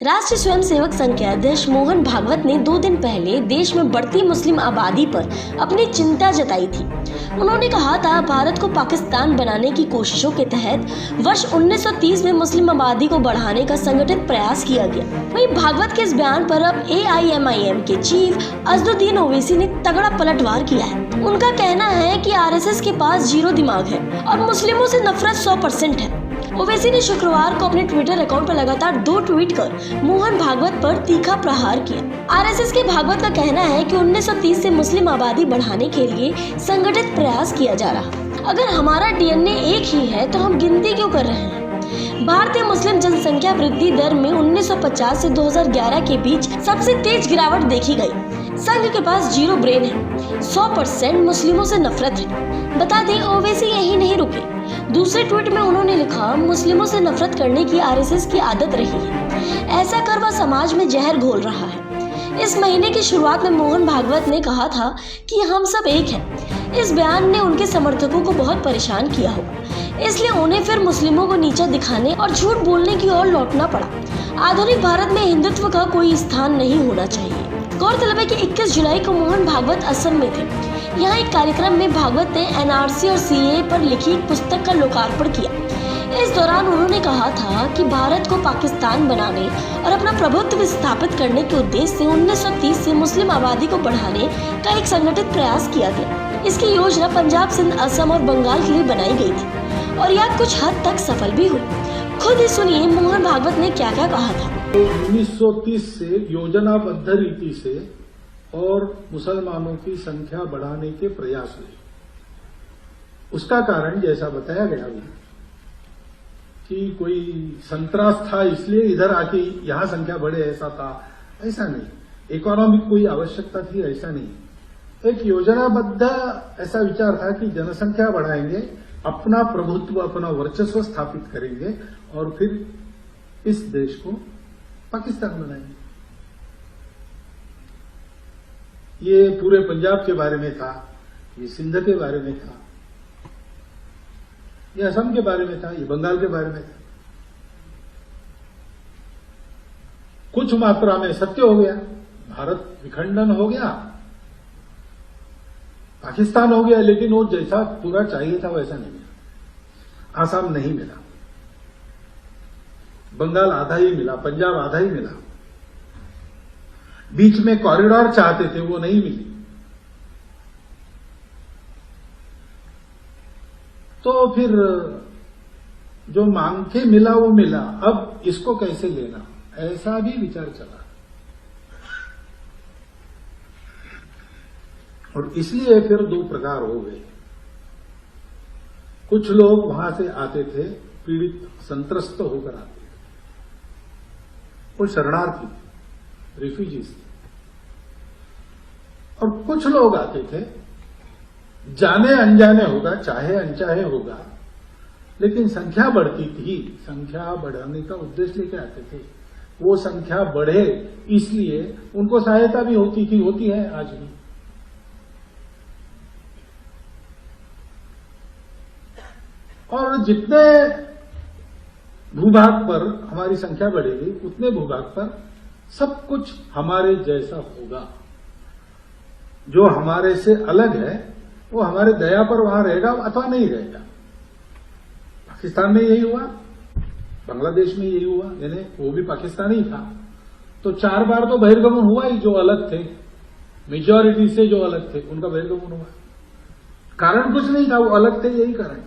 राष्ट्रीय स्वयंसेवक संघ के अध्यक्ष मोहन भागवत ने 2 दिन पहले देश में बढ़ती मुस्लिम आबादी पर अपनी चिंता जताई थी। उन्होंने कहा था, भारत को पाकिस्तान बनाने की कोशिशों के तहत वर्ष 1930 में मुस्लिम आबादी को बढ़ाने का संगठित प्रयास किया गया। वहीं भागवत के इस बयान पर अब AIMIM के चीफ अजदुद्दीन ओवैसी ने तगड़ा पलटवार किया है। उनका कहना है कि RSS के पास 0 दिमाग है और मुस्लिमों से नफरत 100% है। ओवैसी ने शुक्रवार को अपने ट्विटर अकाउंट पर लगातार 2 ट्वीट कर मोहन भागवत पर तीखा प्रहार किया। RSS के भागवत का कहना है कि 1930 से मुस्लिम आबादी बढ़ाने के लिए संगठित प्रयास किया जा रहा। अगर हमारा DNA एक ही है तो हम गिनती क्यों कर रहे हैं? भारतीय मुस्लिम जनसंख्या वृद्धि दर में 1950 से 2011 के बीच सबसे तेज गिरावट देखी गई। संघ के पास 0 ब्रेन है, 100% मुस्लिमों से नफरत है। बता दें, ओवैसी यही नहीं रुके। दूसरे ट्वीट में उन्होंने लिखा, मुस्लिमों से नफरत करने की RSS की आदत रही है। ऐसा कर वह समाज में जहर घोल रहा है। इस महीने की शुरुआत में मोहन भागवत ने कहा था कि हम सब एक हैं। इस बयान ने उनके समर्थकों को बहुत परेशान किया होगा, इसलिए उन्हें फिर मुस्लिमों को नीचा दिखाने और झूठ बोलने की ओर लौटना पड़ा। आधुनिक भारत में हिंदुत्व का कोई स्थान नहीं होना चाहिए। गौरतलब है कि 21 जुलाई को मोहन भागवत असम में थे। यहाँ एक कार्यक्रम में भागवत ने NRC और CAA पर लिखी एक पुस्तक का लोकार्पण किया। इस दौरान उन्होंने कहा था कि भारत को पाकिस्तान बनाने और अपना प्रभुत्व स्थापित करने के उद्देश्य से 1930 से मुस्लिम आबादी को बढ़ाने का एक संगठित प्रयास किया गया। इसकी योजना पंजाब, सिंध, असम और बंगाल के लिए बनाई गई थी और यह कुछ हद तक सफल भी हुई। खुद ही सुनिए मोहन भागवत ने क्या क्या कहा था। 1930 से योजनाबद्ध रीति से और मुसलमानों की संख्या बढ़ाने के प्रयास हुए। उसका कारण जैसा बताया गया अभी कि कोई संतरास था इसलिए इधर आके यहां संख्या बढ़े, ऐसा था, ऐसा नहीं। इकोनॉमिक कोई आवश्यकता थी, ऐसा नहीं। एक योजनाबद्ध ऐसा विचार था कि जनसंख्या बढ़ाएंगे, अपना प्रभुत्व, अपना वर्चस्व स्थापित करेंगे और फिर इस देश को पाकिस्तान बनाएंगे। ये पूरे पंजाब के बारे में था, ये सिंध के बारे में था, ये असम के बारे में था, ये बंगाल के बारे में था। कुछ मात्रा में सत्य हो गया, भारत विखंडन हो गया, पाकिस्तान हो गया, लेकिन वो जैसा पूरा चाहिए था वैसा नहीं मिला। आसाम नहीं मिला, बंगाल आधा ही मिला, पंजाब आधा ही मिला। बीच में कॉरिडोर चाहते थे, वो नहीं मिली। तो फिर जो मांग के मिला वो मिला, अब इसको कैसे लेना, ऐसा भी विचार चला। और इसलिए फिर 2 प्रकार हो गए। कुछ लोग वहां से आते थे, पीड़ित, संत्रस्त होकर आते थे, वो शरणार्थी, रिफ्यूजीज थे। और कुछ लोग आते थे, जाने अनजाने होगा, चाहे अनचाहे होगा, लेकिन संख्या बढ़ती थी, संख्या बढ़ाने का उद्देश्य लेके आते थे। वो संख्या बढ़े इसलिए उनको सहायता भी होती थी, होती है आज भी। और जितने भूभाग पर हमारी संख्या बढ़ेगी, उतने भूभाग पर सब कुछ हमारे जैसा होगा। जो हमारे से अलग है वो हमारे दया पर वहां रहेगा अथवा नहीं रहेगा। पाकिस्तान में यही हुआ, बांग्लादेश में यही हुआ, यानी वो भी पाकिस्तानी ही था। तो 4 बार तो बहिर्गमन हुआ ही, जो अलग थे, मेजॉरिटी से जो अलग थे उनका बहिर्गमन हुआ। कारण कुछ नहीं था, वो अलग थे, यही कारण।